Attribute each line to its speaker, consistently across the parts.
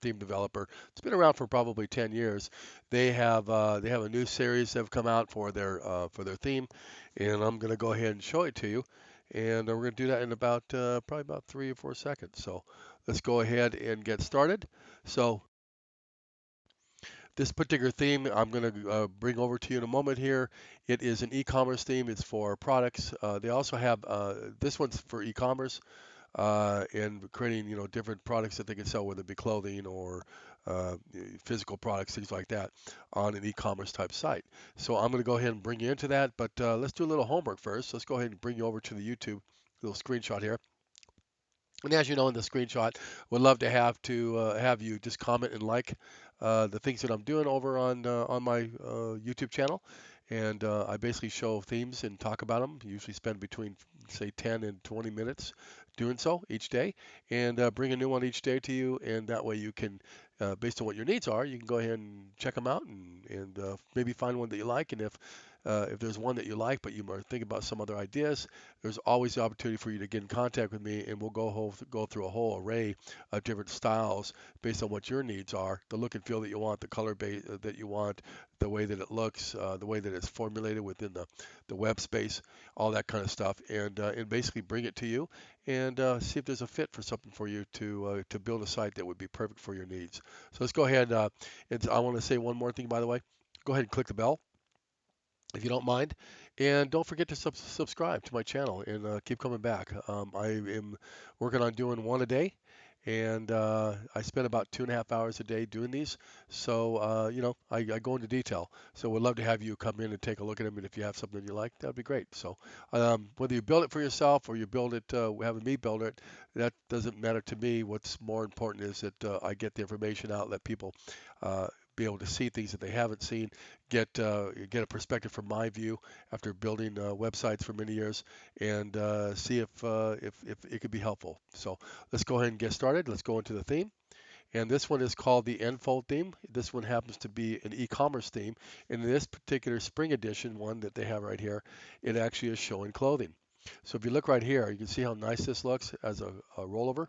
Speaker 1: theme developer. It's been around for probably 10 years. They have a new series that have come out for their theme, and I'm going to go ahead and show it to you. And we're going to do that in about probably about 3 or 4 seconds. So let's go ahead and get started. So this particular theme I'm going to bring over to you in a moment here. It is an e-commerce theme. It's for products. They also have this one's for e-commerce and creating different products that they can sell, whether it be clothing or physical products, things like that, on an e-commerce type site. So I'm going to go ahead and bring you into that, but let's do a little homework first. Let's go ahead and bring you over to the YouTube little screenshot here. And as you know in the screenshot, would love to have you just comment and like the things that I'm doing over on my YouTube channel. And I basically show themes and talk about them. Usually spend between say 10 and 20 minutes doing so each day, and bring a new one each day to you. And that way you can, based on what your needs are, you can go ahead and check them out and maybe find one that you like. And if there's one that you like, but you are thinking about some other ideas, there's always the opportunity for you to get in contact with me, and we'll go through a whole array of different styles based on what your needs are, the look and feel that you want, the color that you want, the way that it looks, the way that it's formulated within the web space, all that kind of stuff, and basically bring it to you and see if there's a fit for something for you to build a site that would be perfect for your needs. So let's go ahead. And I want to say one more thing, by the way. Go ahead and click the bell if you don't mind. And don't forget to subscribe to my channel and keep coming back. I am working on doing one a day, and I spend about 2.5 hours a day doing these. So, I go into detail. So, we'd love to have you come in and take a look at them. And if you have something you like, that'd be great. So, whether you build it for yourself or you build it, having me build it, that doesn't matter to me. What's more important is that I get the information out, let people be able to see things that they haven't seen, get a perspective from my view after building websites for many years, and see if it could be helpful. So let's go ahead and get started. Let's go into the theme. And this one is called the Enfold theme. This one happens to be an e-commerce theme. And in this particular spring edition one that they have right here, it actually is showing clothing. So if you look right here, you can see how nice this looks as a rollover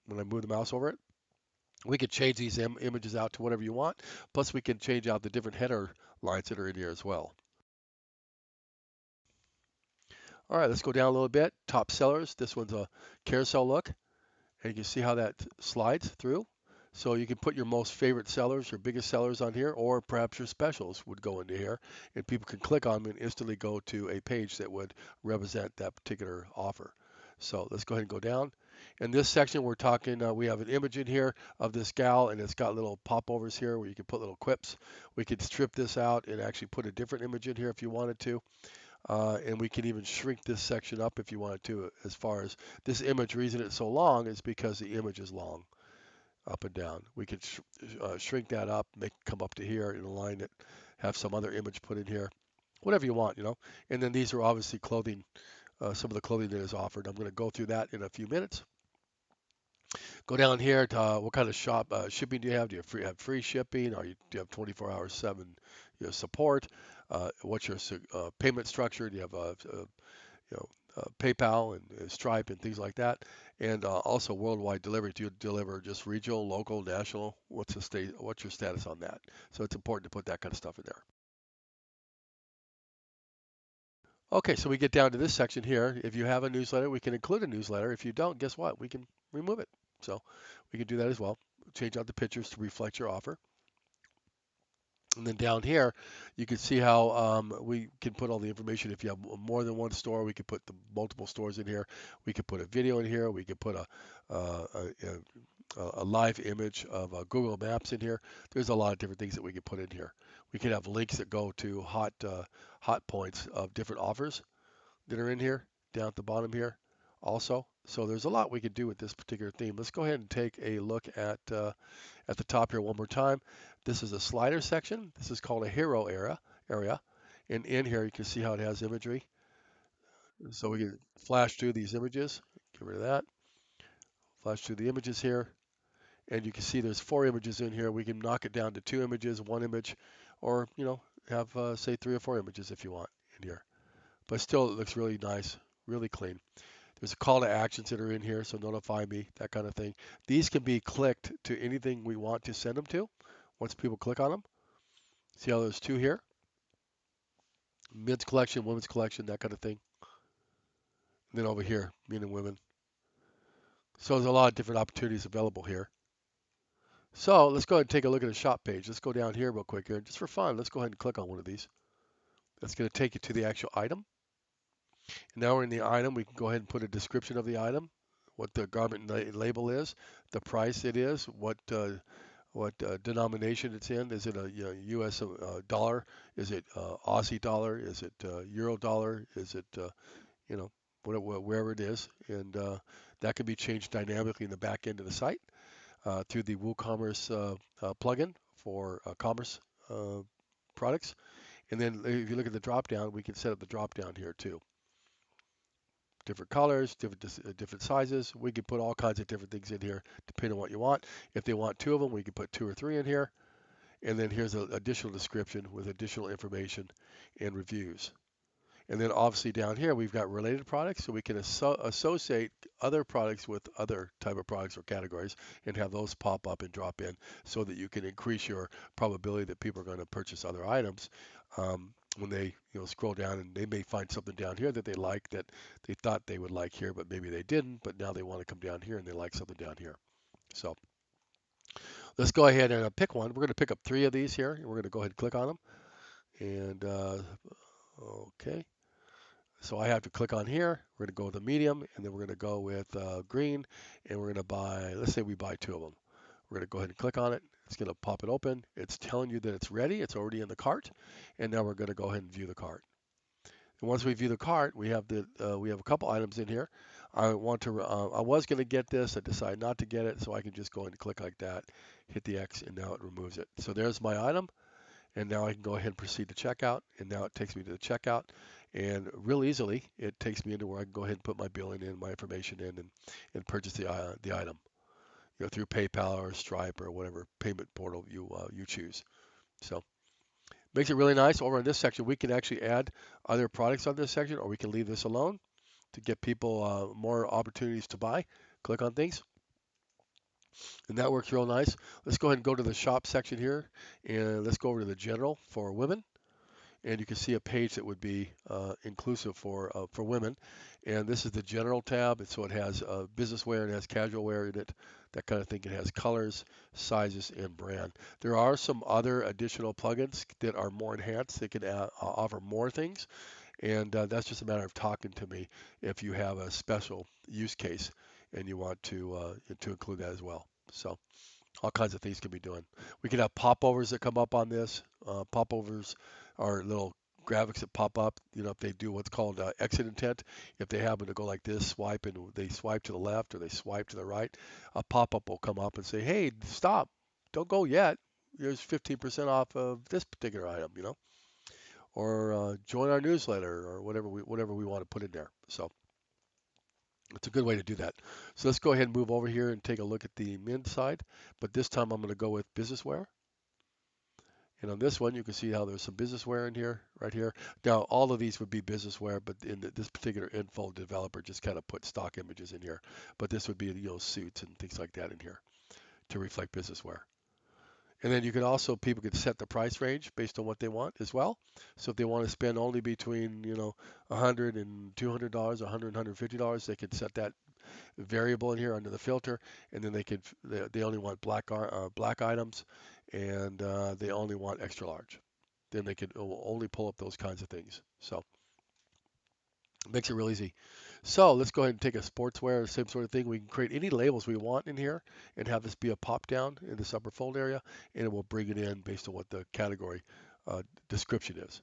Speaker 1: when I move the mouse over it. We could change these images out to whatever you want. Plus, we can change out the different header lines that are in here as well. All right, let's go down a little bit. Top sellers. This one's a carousel look, and you can see how that slides through. So you can put your most favorite sellers, your biggest sellers on here, or perhaps your specials would go into here, and people can click on them and instantly go to a page that would represent that particular offer. So let's go ahead and go down. In this section, we're talking, we have an image in here of this gal, and it's got little popovers here where you can put little quips. We could strip this out and actually put a different image in here if you wanted to. And we can even shrink this section up if you wanted to, as far as this image. Reason it's so long is because the image is long up and down. We could shrink that up, make it come up to here and align it, have some other image put in here, whatever you want, And then these are obviously clothing, some of the clothing that is offered. I'm going to go through that in a few minutes. Go down here to what kind of shipping do you have? Do you have free shipping, or do you have 24 hours 7 support? What's your payment structure? Do you have you know, PayPal and Stripe and things like that? And also worldwide delivery. Do you deliver just regional, local, national? What's your status on that? So it's important to put that kind of stuff in there. Okay, so we get down to this section here. If you have a newsletter, we can include a newsletter. If you don't, guess what? We can remove it. So we can do that as well. Change out the pictures to reflect your offer. And then down here, you can see how we can put all the information. If you have more than one store, we could put the multiple stores in here. We could put a video in here. We could put a live image of Google Maps in here. There's a lot of different things that we could put in here. We could have links that go to hot points of different offers that are in here down at the bottom here also. So there's a lot we could do with this particular theme. Let's go ahead and take a look at the top here one more time. This is a slider section. This is called a hero area. And in here you can see how it has imagery. So we can flash through these images. Get rid of that. Flash through the images here. And you can see there's 4 images in here. We can knock it down to 2 images, 1 image, or have say 3 or 4 images if you want in here. But still, it looks really nice, really clean. There's a call to actions that are in here, so notify me, that kind of thing. These can be clicked to anything we want to send them to once people click on them. See how there's two here? Men's collection, women's collection, that kind of thing. And then over here, men and women. So there's a lot of different opportunities available here. So let's go ahead and take a look at the shop page. Let's go down here real quick here. Just for fun, let's go ahead and click on one of these. That's going to take you to the actual item. And now we're in the item. We can go ahead and put a description of the item, what the garment label is, the price it is, what denomination it's in. Is it a U.S. Dollar? Is it Aussie dollar? Is it Euro dollar? Is it you know wherever it is? And that can be changed dynamically in the back end of the site through the WooCommerce plugin for commerce uh, products. And then if you look at the drop down, we can set up the drop down here too. Different colors, different sizes. We can put all kinds of different things in here depending on what you want. If they want two of them, we can put two or three in here. And then here's an additional description with additional information and reviews. And then obviously down here we've got related products, so we can associate other products with other type of products or categories and have those pop up and drop in so that you can increase your probability that people are going to purchase other items when they scroll down, and they may find something down here that they like that they thought they would like here, but maybe they didn't, but now they want to come down here and they like something down here. So let's go ahead and pick one. We're going to pick up three of these here, and we're going to go ahead and click on them. And okay. So I have to click on here. We're going to go with a medium, and then we're going to go with green, and we're going to buy, let's say we buy two of them. We're going to go ahead and click on it. It's going to pop it open. It's telling you that it's ready. It's already in the cart. And now we're going to go ahead and view the cart. And once we view the cart, we have a couple items in here. I was going to get this. I decided not to get it, so I can just go ahead and click like that, hit the X, and now it removes it. So there's my item. And now I can go ahead and proceed to checkout. And now it takes me to the checkout. And real easily, it takes me into where I can go ahead and put my billing in, my information in, and purchase the item, through PayPal or Stripe or whatever payment portal you choose. So makes it really nice. Over in this section, we can actually add other products on this section, or we can leave this alone to get people more opportunities to buy. Click on things. And that works real nice. Let's go ahead and go to the shop section here, and let's go over to the general for women. And you can see a page that would be inclusive for women. And this is the general tab, and so it has business wear, it has casual wear in it, that kind of thing. It has colors, sizes, and brand. There are some other additional plugins that are more enhanced. They can offer more things, and that's just a matter of talking to me if you have a special use case and you want to include that as well. So all kinds of things can be doing. We can have popovers that come up on this. Popovers are little graphics that pop up. If they do what's called exit intent, if they happen to go like this, swipe, and they swipe to the left or they swipe to the right, a pop-up will come up and say, "Hey, stop! Don't go yet. There's 15% off of this particular item," or join our newsletter or whatever we want to put in there. So it's a good way to do that. So let's go ahead and move over here and take a look at the men's side. But this time I'm going to go with business wear. And on this one, you can see how there's some business wear in here, right here. Now, all of these would be business wear, but in this particular Enfold developer just kind of put stock images in here. But this would be, suits and things like that in here to reflect business wear. And then you can also, people can set the price range based on what they want as well. So if they want to spend only between, $100 and $200, $100 and $150, they can set that variable in here under the filter, and then they only want black items, and they only want extra large. Then they can only pull up those kinds of things. So it makes it real easy. So let's go ahead and take a sportswear, same sort of thing. We can create any labels we want in here and have this be a pop down in this upper fold area, and it will bring it in based on what the category description is.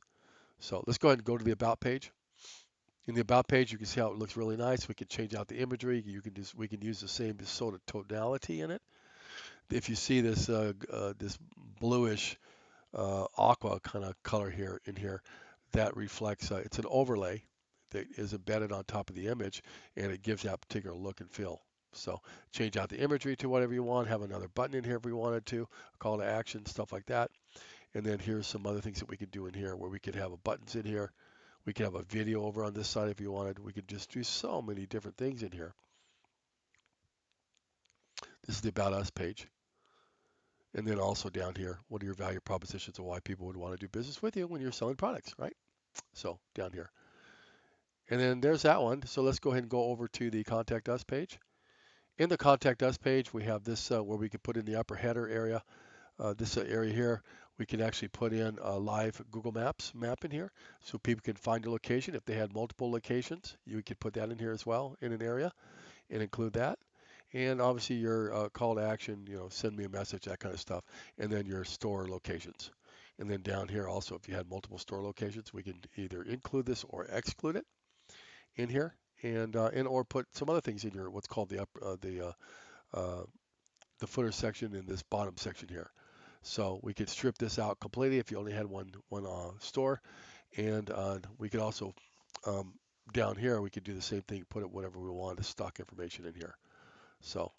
Speaker 1: So let's go ahead and go to the about page. In the about page, you can see how it looks really nice. We can change out the imagery. We can use the same sort of tonality in it. If you see this bluish aqua kind of color here in here, that reflects. It's an overlay that is embedded on top of the image, and it gives that particular look and feel. So change out the imagery to whatever you want. Have another button in here if we wanted to. A call to action, stuff like that. And then here's some other things that we could do in here, where we could have buttons in here. We can have a video over on this side if you wanted. We could just do so many different things in here. This is the About Us page. And then also down here, what are your value propositions and why people would want to do business with you when you're selling products, right? So down here. And then there's that one. So let's go ahead and go over to the Contact Us page. In the Contact Us page, we have this where we can put in the upper header area. This area here, we can actually put in a live Google Maps map in here so people can find your location. If they had multiple locations, you could put that in here as well in an area and include that. And obviously your call to action, send me a message, that kind of stuff. And then your store locations. And then down here also, if you had multiple store locations, we can either include this or exclude it in here, and or put some other things in your what's called uh, the footer section in this bottom section here. So we could strip this out completely if you only had one store, and we could also um, down here we could do the same thing, put it whatever we want as stock information in here. So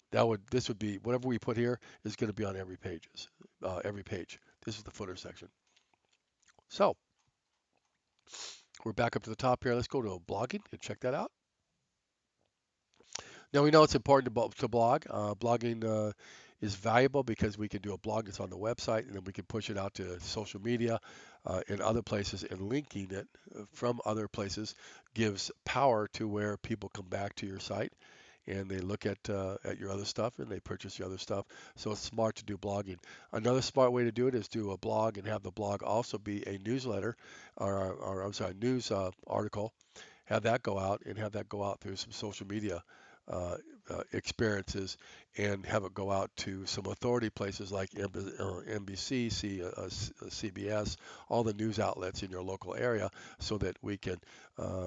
Speaker 1: this would be whatever we put here is going to be on every page. This is the footer section. So we're back up to the top here. Let's go to blogging and check that out. Now we know it's important to blog. Blogging is valuable because we can do a blog that's on the website, and then we can push it out to social media and other places, and linking it from other places gives power to where people come back to your site and they look at your other stuff and they purchase your other stuff. So it's smart to do blogging. Another smart way to do it is do a blog and have the blog also be a newsletter or I'm sorry, news article, have that go out and have that go out through some social media experiences and have it go out to some authority places like NBC, CBS, all the news outlets in your local area so that we can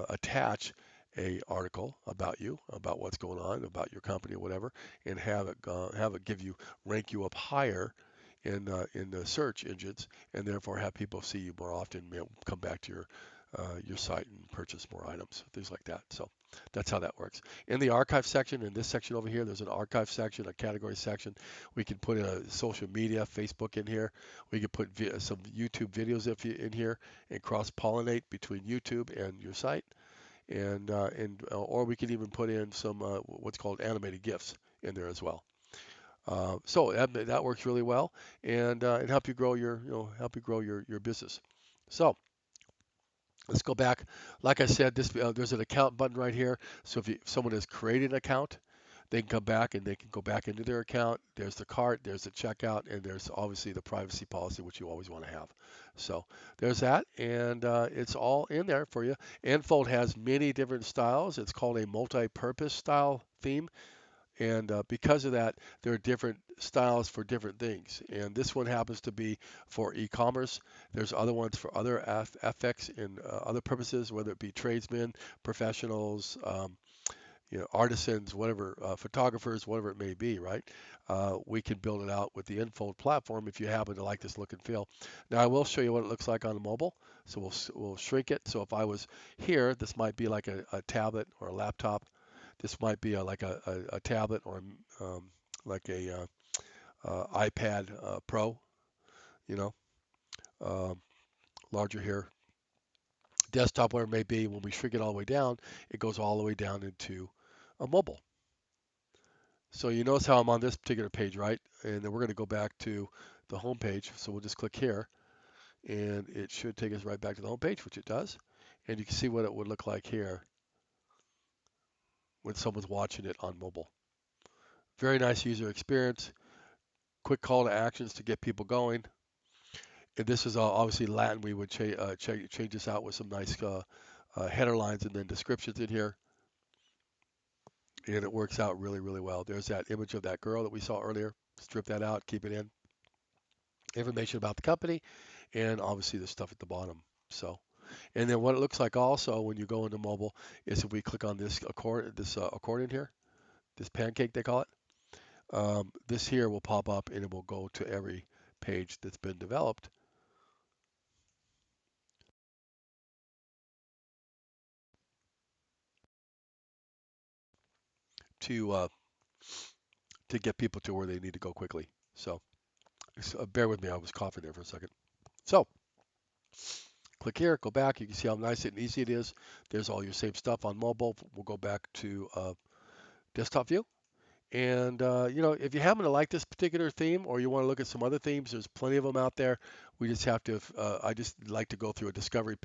Speaker 1: attach a article about you, about what's going on, about your company or whatever, and have it give you rank you up higher in the search engines, and therefore have people see you more often, come back to your site and purchase more items, things like that. So that's how that works. In the archive section, in this section over here, there's an archive section, a category section. We can put in a social media, Facebook in here. We can put some YouTube videos in here and cross-pollinate between YouTube and your site. Or we can even put in some what's called animated GIFs in there as well. So that works really well, and help you grow your business. So let's go back. Like I said, there's an account button right here. So if someone has created an account, they can come back and they can go back into their account. There's the cart, there's the checkout, and there's obviously the privacy policy, which you always want to have. So there's that, and it's all in there for you. Enfold has many different styles. It's called a multi-purpose style theme. And because of that, there are different styles for different things. And this one happens to be for e-commerce. There's other ones for other affects and other purposes, whether it be tradesmen, professionals, artisans, whatever, photographers, whatever it may be, right? We can build it out with the Enfold platform if you happen to like this look and feel. Now, I will show you what it looks like on the mobile. So we'll shrink it. So if I was here, this might be like a tablet or a laptop. This might be like a tablet or like a iPad Pro, you know, um, larger here, desktop, whatever it may be. When we shrink it all the way down, it goes all the way down into a mobile. So you notice how I'm on this particular page, right? And then we're going to go back to the home page. So we'll just click here, and it should take us right back to the home page, which it does. And you can see what it would look like here when someone's watching it on mobile. Very nice user experience. Quick call to actions to get people going. And this is obviously Latin. We would change this out with some nice header lines and then descriptions in here. And it works out really, really well. There's that image of that girl that we saw earlier. Strip that out, keep it in. Information about the company, and obviously the stuff at the bottom. So, and then what it looks like also when you go into mobile is if we click on this accordion here, this pancake they call it, this here will pop up and it will go to every page that's been developed to get people to where they need to go quickly. So bear with me, I was coughing there for a second. So Click here, go back. You can see how nice and easy it is. There's all your same stuff on mobile. We'll go back to desktop view. And if you happen to like this particular theme, or you want to look at some other themes, there's plenty of them out there. We just have to. I just like to go through a discovery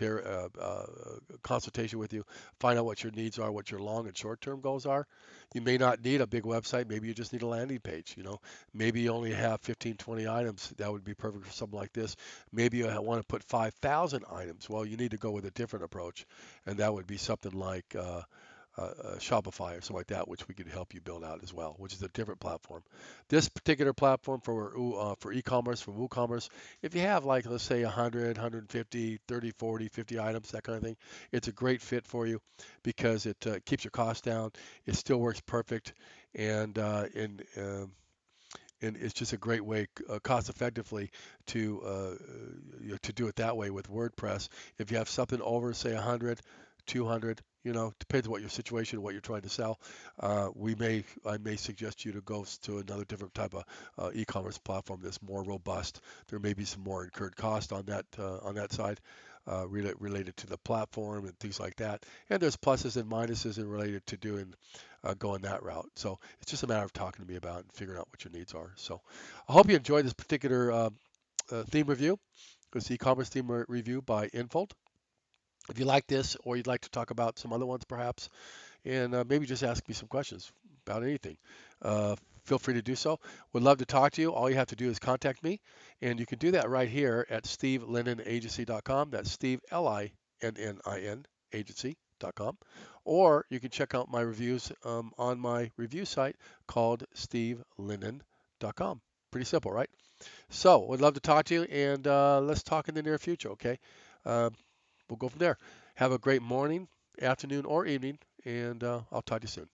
Speaker 1: consultation with you, find out what your needs are, what your long and short-term goals are. You may not need a big website. Maybe you just need a landing page. Maybe you only have 15, 20 items. That would be perfect for something like this. Maybe you want to put 5,000 items. Well, you need to go with a different approach, and that would be something like Shopify or something like that, which we could help you build out as well, which is a different platform. This particular platform for e-commerce, for WooCommerce, if you have like, let's say 100, 150, 30, 40, 50 items, that kind of thing, it's a great fit for you because it keeps your costs down. It still works perfect, and it's just a great way, cost effectively, to do it that way with WordPress. If you have something over, say 100, 200, depends on what your situation, what you're trying to sell. I may suggest you to go to another different type of e-commerce platform that's more robust. There may be some more incurred cost on that side. Related to the platform and things like that, and there's pluses and minuses in related to going that route. So it's just a matter of talking to me about and figuring out what your needs are. So I hope you enjoyed this particular theme review. It's the e-commerce theme review by Enfold. If you like this, or you'd like to talk about some other ones perhaps, and maybe just ask me some questions about anything, uh, feel free to do so. Would love to talk to you. All you have to do is contact me, and you can do that right here at stevelinnenagency.com. That's Steve, Linnin, agency.com. Or you can check out my reviews on my review site called stevelinnenagency.com. Pretty simple, right? So, would love to talk to you, and let's talk in the near future, okay? Uh, we'll go from there. Have a great morning, afternoon, or evening, and I'll talk to you soon.